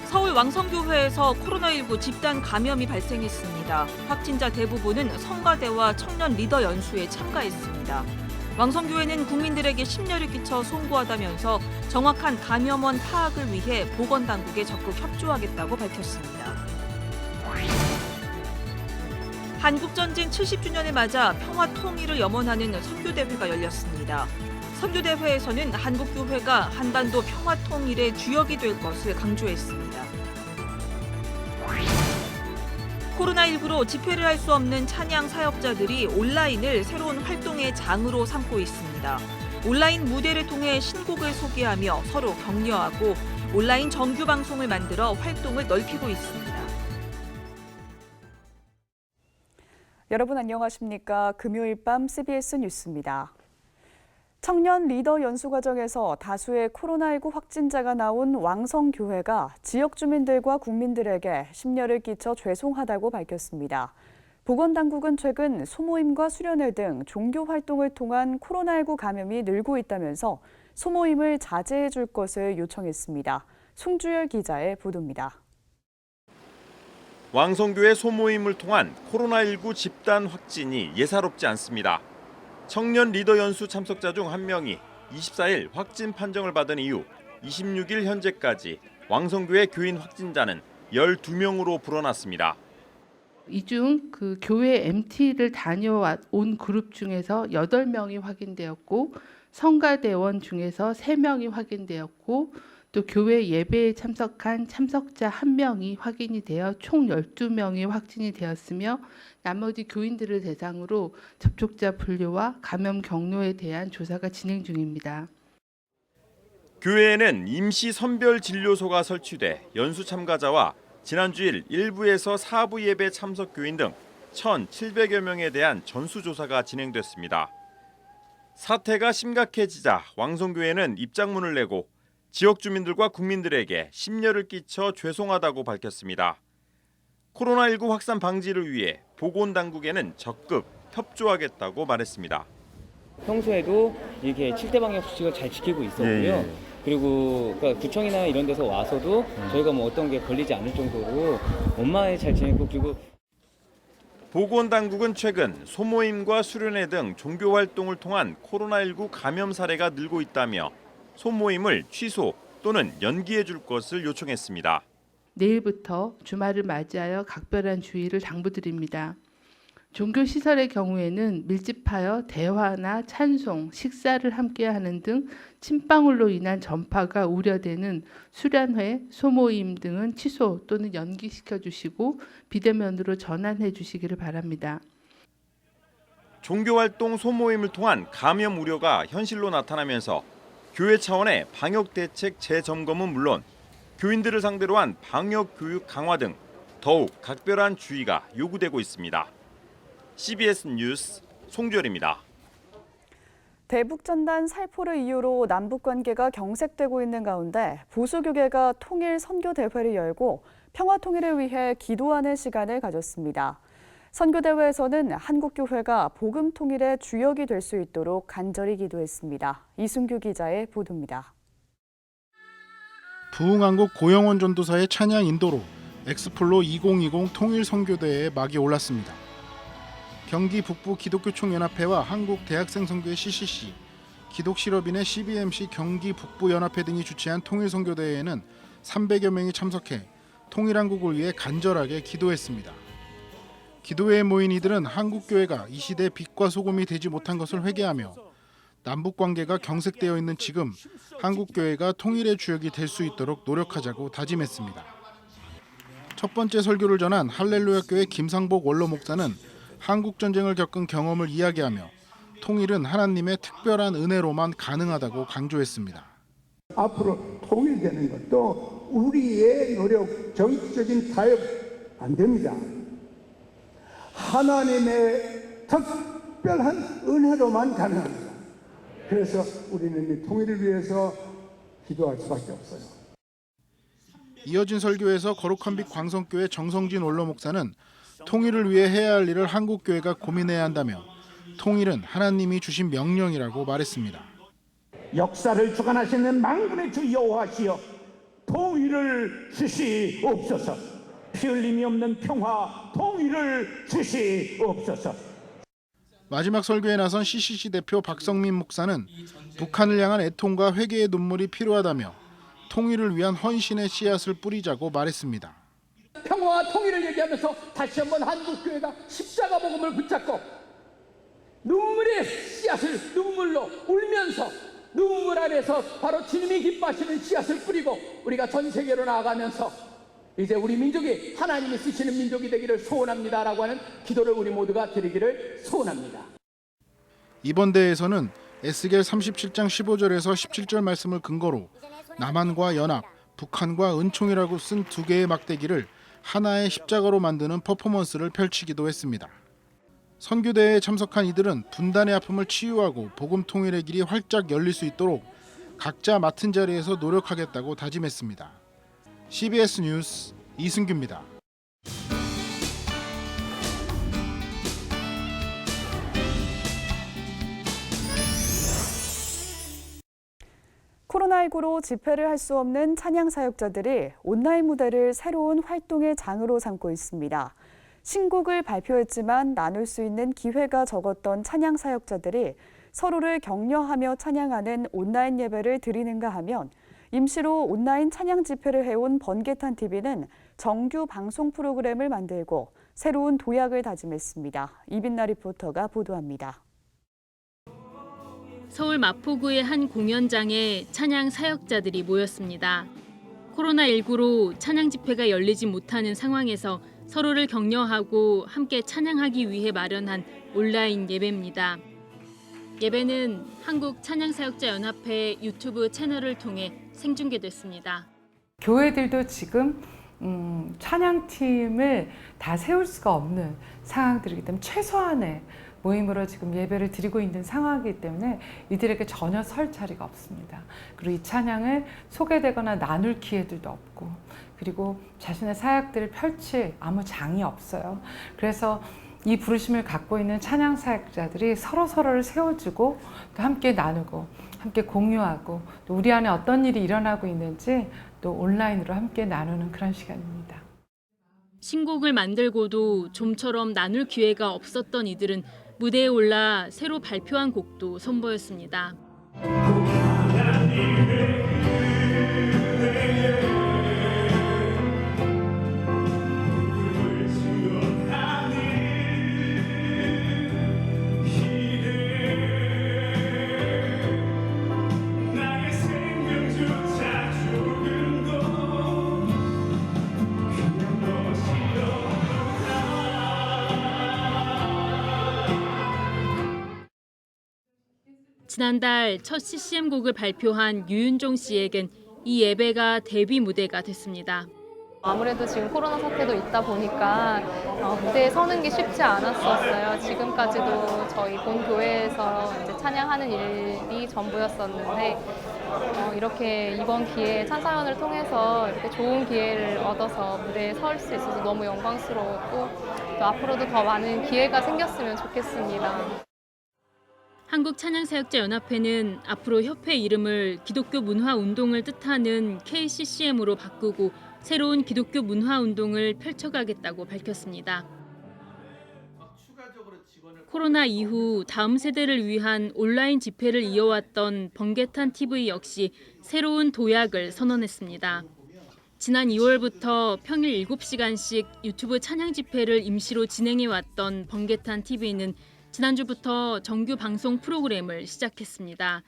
서울 왕성교회에서 코로나19 집단 감염이 발생했습니다. 확진자 대부분은 성가대와 청년 리더 연수에 참가했습니다. 왕성교회는 국민들에게 심려를 끼쳐 송구하다면서 정확한 감염원 파악을 위해 보건당국에 적극 협조하겠다고 밝혔습니다. 한국전쟁 70주년을 맞아 평화 통일을 염원하는 선교대회가 열렸습니다. 선교대회에서는 한국교회가 한반도 평화 통일의 주역이 될 것을 강조했습니다. 코로나19로 집회를 할 수 없는 찬양 사역자들이 온라인을 새로운 활동의 장으로 삼고 있습니다. 온라인 무대를 통해 신곡을 소개하며 서로 격려하고 온라인 정규 방송을 만들어 활동을 넓히고 있습니다. 여러분 안녕하십니까? 금요일 밤 CBS 뉴스입니다. 청년 리더 연수 과정에서 다수의 코로나19 확진자가 나온 왕성교회가 지역 주민들과 국민들에게 심려를 끼쳐 죄송하다고 밝혔습니다. 보건당국은 최근 소모임과 수련회 등 종교 활동을 통한 코로나19 감염이 늘고 있다면서 소모임을 자제해 줄 것을 요청했습니다. 송주열 기자의 보도입니다. 왕성교회 소모임을 통한 코로나19 집단 확진이 예사롭지 않습니다. 청년 리더 연수 참석자 중 한 명이 24일 확진 판정을 받은 이후 26일 현재까지 왕성교회 교인 확진자는 12명으로 불어났습니다. 이 중 그 교회 MT를 다녀온 그룹 중에서 8명이 확인되었고 성가대원 중에서 3명이 확인되었고 또 교회 예배에 참석한 참석자 1명이 확인이 되어 총 12명이 확진이 되었으며 나머지 교인들을 대상으로 접촉자 분류와 감염 경로에 대한 조사가 진행 중입니다. 교회에는 임시 선별 진료소가 설치돼 연수 참가자와 지난주일 1부에서 4부 예배 참석 교인 등 1,700여 명에 대한 전수조사가 진행됐습니다. 사태가 심각해지자 왕성교회는 입장문을 내고 지역 주민들과 국민들에게 심려를 끼쳐 죄송하다고 밝혔습니다. 코로나19 확산 방지를 위해 보건당국에는 적극 협조하겠다고 말했습니다. 평소에도 이렇게 7대 방역 수칙을 잘 지키고 있었고요. 그리고 그러니까 구청이나 이런 데서 와서도 저희가 뭐 어떤 게 걸리지 않을 정도로 원만하게 잘 지냈고 그리고 보건당국은 최근 소모임과 수련회 등 종교 활동을 통한 코로나19 감염 사례가 늘고 있다며 소모임을 취소 또는 연기해 줄 것을 요청했습니다. 내일부터 주말을 맞이하여 각별한 주의를 당부드립니다. 종교시설의 경우에는 밀집하여 대화나 찬송, 식사를 함께하는 등 침방울로 인한 전파가 우려되는 수련회, 소모임 등은 취소 또는 연기시켜 주시고 비대면으로 전환해 주시기를 바랍니다. 종교활동 소모임을 통한 감염 우려가 현실로 나타나면서 교회 차원의 방역 대책 재점검은 물론 교인들을 상대로 한 방역 교육 강화 등 더욱 각별한 주의가 요구되고 있습니다. CBS 뉴스 송주열입니다. 대북전단 살포를 이유로 남북 관계가 경색되고 있는 가운데 보수교계가 통일 선교대회를 열고 평화 통일을 위해 기도하는 시간을 가졌습니다. 선교대회에서는 한국교회가 복음 통일의 주역이 될 수 있도록 간절히 기도했습니다. 이순규 기자의 보도입니다. 부흥한국 고영원 전도사의 찬양 인도로 엑스플로 2020 통일 선교대회에 막이 올랐습니다. 경기 북부 기독교총연합회와 한국대학생선교회 CCC, 기독실업인의 CBMC 경기 북부연합회 등이 주최한 통일선교대회에는 300여 명이 참석해 통일한국을 위해 간절하게 기도했습니다. 기도회에 모인 이들은 한국교회가 이 시대 빛과 소금이 되지 못한 것을 회개하며 남북관계가 경색되어 있는 지금 한국교회가 통일의 주역이 될 수 있도록 노력하자고 다짐했습니다. 첫 번째 설교를 전한 할렐루야교회 김상복 원로 목사는 한국전쟁을 겪은 경험을 이야기하며 통일은 하나님의 특별한 은혜로만 가능하다고 강조했습니다. 앞으로 통일되는 것도 우리의 노력, 정치적인 타협 안 됩니다. 하나님의 특별한 은혜로만 가능합니다. 그래서 우리는 이 통일을 위해서 기도할 수밖에 없어요. 이어진 설교에서 거룩한 빛 광성교회 정성진 원로 목사는 통일을 위해 해야 할 일을 한국교회가 고민해야 한다며 통일은 하나님이 주신 명령이라고 말했습니다. 역사를 주관하시는 만군의 주 여호와시여 통일을 주시옵소서. 피 흘림이 없는 평화 통일을 주시옵소서. 마지막 설교에 나선 CCC 대표 박성민 목사는 북한을 향한 애통과 회개의 눈물이 필요하다며 통일을 위한 헌신의 씨앗을 뿌리자고 말했습니다. 평화와 통일을 얘기하면서 다시 한번 한국교회가 십자가 복음을 붙잡고 눈물의 씨앗을 눈물로 울면서 눈물 안에서 바로 주님이 기뻐하시는 씨앗을 뿌리고 우리가 전 세계로 나아가면서 이제 우리 민족이 하나님이 쓰시는 민족이 되기를 소원합니다라고 하는 기도를 우리 모두가 드리기를 소원합니다. 이번 대회에서는 에스겔 37장 15절에서 17절 말씀을 근거로 남한과 연합, 북한과 은총이라고 쓴 두 개의 막대기를 하나의 십자가로 만드는 퍼포먼스를 펼치기도 했습니다. 선교대회에 참석한 이들은 분단의 아픔을 치유하고 복음 통일의 길이 활짝 열릴 수 있도록 각자 맡은 자리에서 노력하겠다고 다짐했습니다. CBS 뉴스 이승규입니다. 코로나19로 집회를 할 수 없는 찬양 사역자들이 온라인 무대를 새로운 활동의 장으로 삼고 있습니다. 신곡을 발표했지만 나눌 수 있는 기회가 적었던 찬양 사역자들이 서로를 격려하며 찬양하는 온라인 예배를 드리는가 하면 임시로 온라인 찬양 집회를 해온 번개탄 TV는 정규 방송 프로그램을 만들고 새로운 도약을 다짐했습니다. 이빈나 리포터가 보도합니다. 서울 마포구의 한 공연장에 찬양 사역자들이 모였습니다. 코로나19로 찬양 집회가 열리지 못하는 상황에서 서로를 격려하고 함께 찬양하기 위해 마련한 온라인 예배입니다. 예배는 한국 찬양사역자연합회 유튜브 채널을 통해 생중계됐습니다. 교회들도 지금 찬양팀을 다 세울 수가 없는 상황들이기 때문에 최소한의 모임으로 지금 예배를 드리고 있는 상황이기 때문에 이들에게 전혀 설 자리가 없습니다. 그리고 이 찬양을 소개되거나 나눌 기회들도 없고 그리고 자신의 사역들을 펼칠 아무 장이 없어요. 그래서 이 부르심을 갖고 있는 찬양 사역자들이 서로를 세워주고 또 함께 나누고 함께 공유하고 또 우리 안에 어떤 일이 일어나고 있는지 또 온라인으로 함께 나누는 그런 시간입니다. 신곡을 만들고도 좀처럼 나눌 기회가 없었던 이들은 무대에 올라 새로 발표한 곡도 선보였습니다. 지난달 첫 CCM곡을 발표한 유윤종 씨에겐 이 예배가 데뷔 무대가 됐습니다. 아무래도 지금 코로나 사태도 있다 보니까 무대에 서는 게 쉽지 않았었어요. 지금까지도 저희 본 교회에서 이제 찬양하는 일이 전부였었는데 이렇게 이번 기회에 찬사연을 통해서 이렇게 좋은 기회를 얻어서 무대에 설 수 있어서 너무 영광스러웠고 또 앞으로도 더 많은 기회가 생겼으면 좋겠습니다. 한국찬양사역자연합회는 앞으로 협회 이름을 기독교 문화운동을 뜻하는 KCCM으로 바꾸고 새로운 기독교 문화운동을 펼쳐가겠다고 밝혔습니다. 코로나 이후 다음 세대를 위한 온라인 집회를 이어왔던 번개탄 TV 역시 새로운 도약을 선언했습니다. 지난 2월부터 평일 7시간씩 유튜브 찬양 집회를 임시로 진행해왔던 번개탄 TV는 지난주부터 정규 방송 프로그램을 시작했습니다.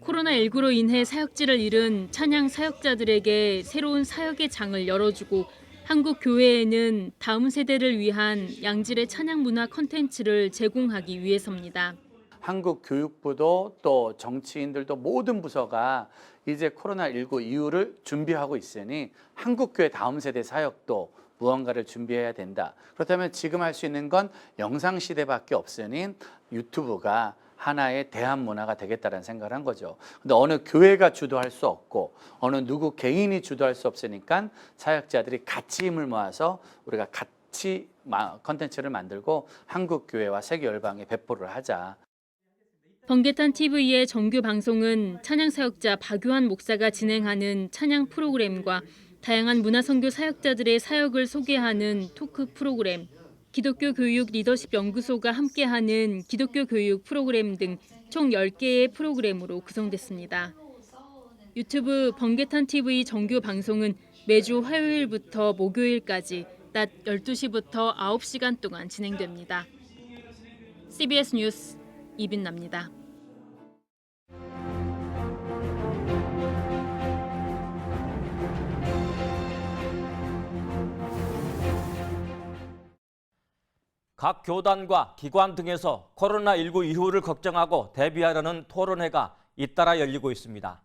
코로나19로 인해 사역지를 잃은 찬양 사역자들에게 새로운 사역의 장을 열어주고 한국 교회에는 다음 세대를 위한 양질의 찬양 문화 콘텐츠를 제공하기 위해서입니다. 한국 교육부도 또 정치인들도 모든 부서가 이제 코로나19 이후를 준비하고 있으니 한국교회 다음 세대 사역도 무언가를 준비해야 된다. 그렇다면 지금 할 수 있는 건 영상시대밖에 없으니 유튜브가 하나의 대한 문화가 되겠다는 생각을 한 거죠. 근데 어느 교회가 주도할 수 없고 어느 누구 개인이 주도할 수 없으니까 사역자들이 같이 힘을 모아서 우리가 같이 컨텐츠를 만들고 한국 교회와 세계 열방에 배포를 하자. 번개탄 TV의 정규 방송은 찬양 사역자 박유한 목사가 진행하는 찬양 프로그램과 다양한 문화선교 사역자들의 사역을 소개하는 토크 프로그램, 기독교 교육 리더십 연구소가 함께하는 기독교 교육 프로그램 등 총 10개의 프로그램으로 구성됐습니다. 유튜브 번개탄 TV 정규 방송은 매주 화요일부터 목요일까지 낮 12시부터 9시간 동안 진행됩니다. CBS 뉴스 이빈나입니다. 각 교단과 기관 등에서 코로나19 이후를 걱정하고 대비하려는 토론회가 잇따라 열리고 있습니다.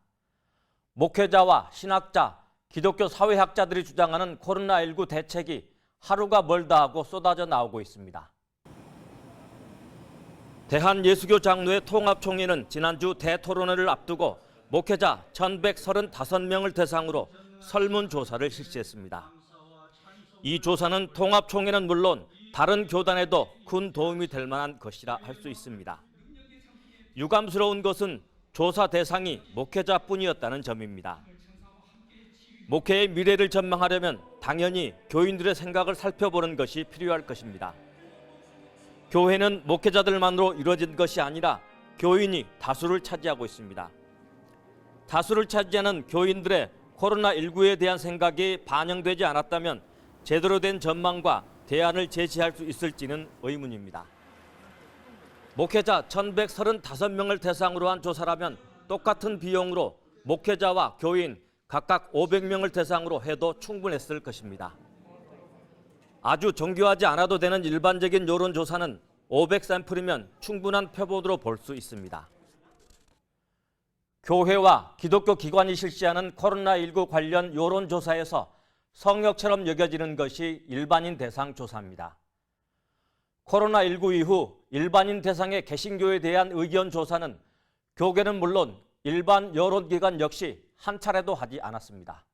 목회자와 신학자, 기독교 사회학자들이 주장하는 코로나19 대책이 하루가 멀다 하고 쏟아져 나오고 있습니다. 대한예수교 장로회 통합총회는 지난주 대토론회를 앞두고 목회자 1,135명을 대상으로 설문조사를 실시했습니다. 이 조사는 통합총회는 물론 다른 교단에도 큰 도움이 될 만한 것이라 할 수 있습니다. 유감스러운 것은 조사 대상이 목회자뿐이었다는 점입니다. 목회의 미래를 전망하려면 당연히 교인들의 생각을 살펴보는 것이 필요할 것입니다. 교회는 목회자들만으로 이루어진 것이 아니라 교인이 다수를 차지하고 있습니다. 다수를 차지하는 교인들의 코로나19에 대한 생각이 반영되지 않았다면 제대로 된 전망과 대안을 제시할 수 있을지는 의문입니다. 목회자 1,135명을 대상으로 한 조사라면 똑같은 비용으로 목회자와 교인 각각 500명을 대상으로 해도 충분했을 것입니다. 아주 정교하지 않아도 되는 일반적인 여론조사는 500샘플이면 충분한 표본으로 볼 수 있습니다. 교회와 기독교 기관이 실시하는 코로나19 관련 여론조사에서 성역처럼 여겨지는 것이 일반인 대상 조사입니다. 코로나19 이후 일반인 대상의 개신교에 대한 의견 조사는 교계는 물론 일반 여론기관 역시 한 차례도 하지 않았습니다.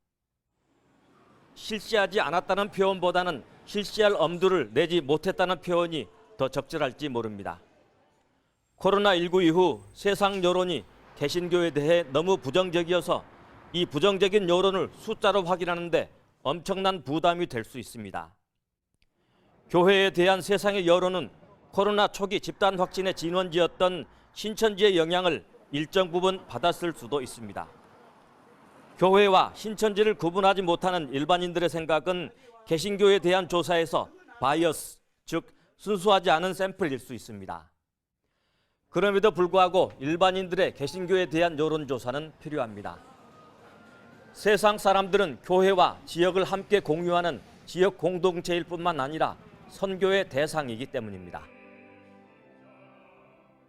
실시하지 않았다는 표현보다는 실시할 엄두를 내지 못했다는 표현이 더 적절할지 모릅니다. 코로나19 이후 세상 여론이 개신교에 대해 너무 부정적이어서 이 부정적인 여론을 숫자로 확인하는데 엄청난 부담이 될 수 있습니다. 교회에 대한 세상의 여론은 코로나 초기 집단 확진의 진원지였던 신천지의 영향을 일정 부분 받았을 수도 있습니다. 교회와 신천지를 구분하지 못하는 일반인들의 생각은 개신교에 대한 조사에서 바이어스, 즉 순수하지 않은 샘플일 수 있습니다. 그럼에도 불구하고 일반인들의 개신교에 대한 여론조사는 필요합니다. 세상 사람들은 교회와 지역을 함께 공유하는 지역 공동체일 뿐만 아니라 선교의 대상이기 때문입니다.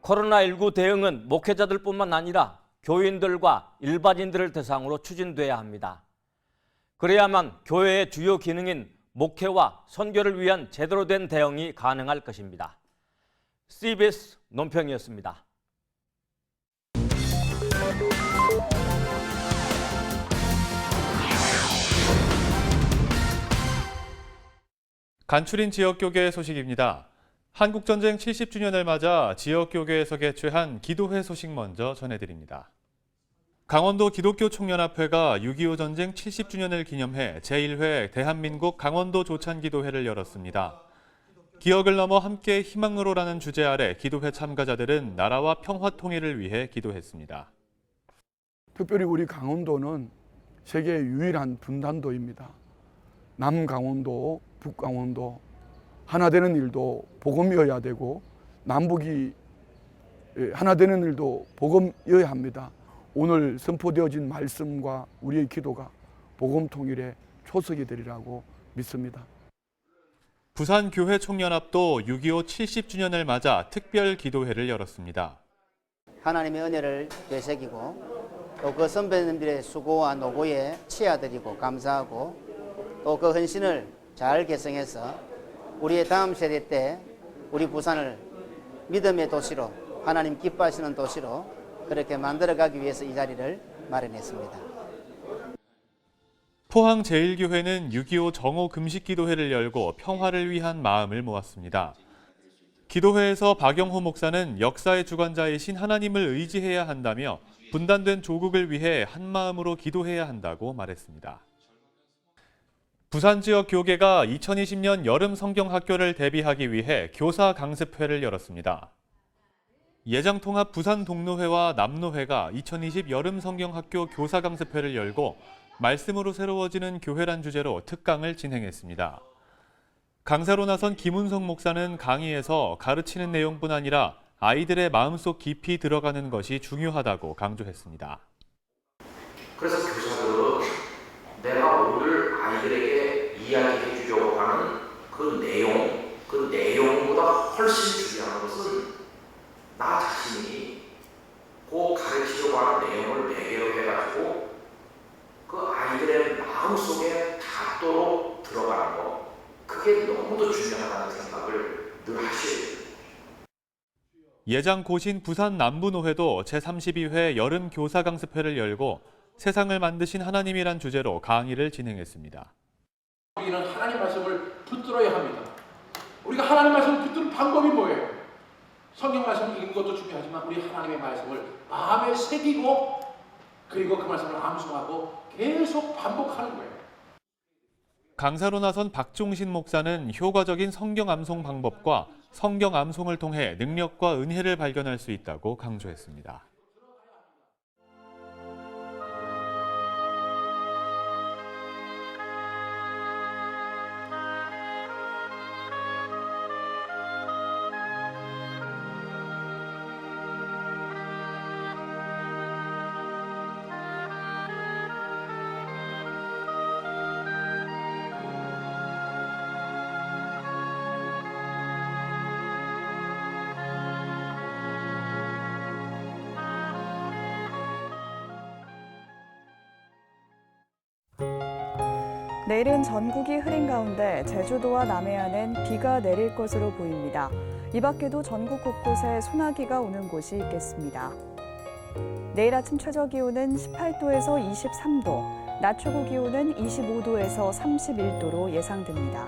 코로나19 대응은 목회자들뿐만 아니라 교인들과 일반인들을 대상으로 추진돼야 합니다. 그래야만 교회의 주요 기능인 목회와 선교를 위한 제대로 된 대응이 가능할 것입니다. CBS 논평이었습니다. 간추린 지역교계 소식입니다. 한국전쟁 70주년을 맞아 지역교계에서 개최한 기도회 소식 먼저 전해드립니다. 강원도 기독교 총연합회가 6.25 전쟁 70주년을 기념해 제1회 대한민국 강원도 조찬기도회를 열었습니다. 기억을 넘어 함께 희망으로라는 주제 아래 기도회 참가자들은 나라와 평화 통일을 위해 기도했습니다. 특별히 우리 강원도는 세계 유일한 분단도입니다. 남강원도, 북강원도 하나 되는 일도 복음이어야 되고 남북이 하나 되는 일도 복음이어야 합니다. 오늘 선포되어진 말씀과 우리의 기도가 복음 통일의 초석이 되리라고 믿습니다. 부산교회총연합도 6.25 70주년을 맞아 특별 기도회를 열었습니다. 하나님의 은혜를 되새기고 또 그 선배님들의 수고와 노고에 치아드리고 감사하고 또 그 헌신을 잘 계승해서 우리의 다음 세대 때 우리 부산을 믿음의 도시로 하나님 기뻐하시는 도시로 그렇게 만들어가기 위해서 이 자리를 마련했습니다. 포항 제1교회는 6.25 정오 금식기도회를 열고 평화를 위한 마음을 모았습니다. 기도회에서 박영호 목사는 역사의 주관자이신 하나님을 의지해야 한다며 분단된 조국을 위해 한마음으로 기도해야 한다고 말했습니다. 부산 지역 교계가 2020년 여름 성경학교를 대비하기 위해 교사 강습회를 열었습니다. 예장통합 부산동로회와 남로회가 2020 여름 성경학교 교사 강습회를 열고 말씀으로 새로워지는 교회란 주제로 특강을 진행했습니다. 강사로 나선 김운성 목사는 강의에서 가르치는 내용뿐 아니라 아이들의 마음속 깊이 들어가는 것이 중요하다고 강조했습니다. 그래서 교사들은 내가 오늘 아이들에게 이야기해 주려고 하는 그 내용보다 훨씬 중요한 것은 나 자신이 그 가르치려고 하는 내용을 매개로 해가지고 그 아이들의 마음속에 닿도록 들어가는 거, 그게 너무도 중요하다는 생각을 늘 하셔야 돼요. 예장 고신 부산 남부노회도 제32회 여름 교사 강습회를 열고 세상을 만드신 하나님이란 주제로 강의를 진행했습니다. 우리는 하나님 말씀을 붙들어야 합니다. 우리가 하나님 말씀을 붙드는 방법이 뭐예요? 성경 말씀을 읽는 것도 중요하지만 우리 하나님의 말씀을 마음에 새기고 그리고 그 말씀을 암송하고 계속 반복하는 거예요. 강사로 나선 박종신 목사는 효과적인 성경 암송 방법과 성경 암송을 통해 능력과 은혜를 발견할 수 있다고 강조했습니다. 내일은 전국이 흐린 가운데 제주도와 남해안엔 비가 내릴 것으로 보입니다. 이 밖에도 전국 곳곳에 소나기가 오는 곳이 있겠습니다. 내일 아침 최저 기온은 18도에서 23도, 낮 최고 기온은 25도에서 31도로 예상됩니다.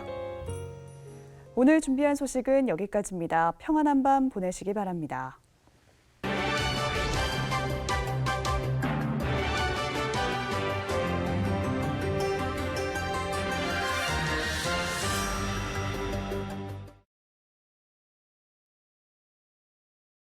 오늘 준비한 소식은 여기까지입니다. 평안한 밤 보내시기 바랍니다.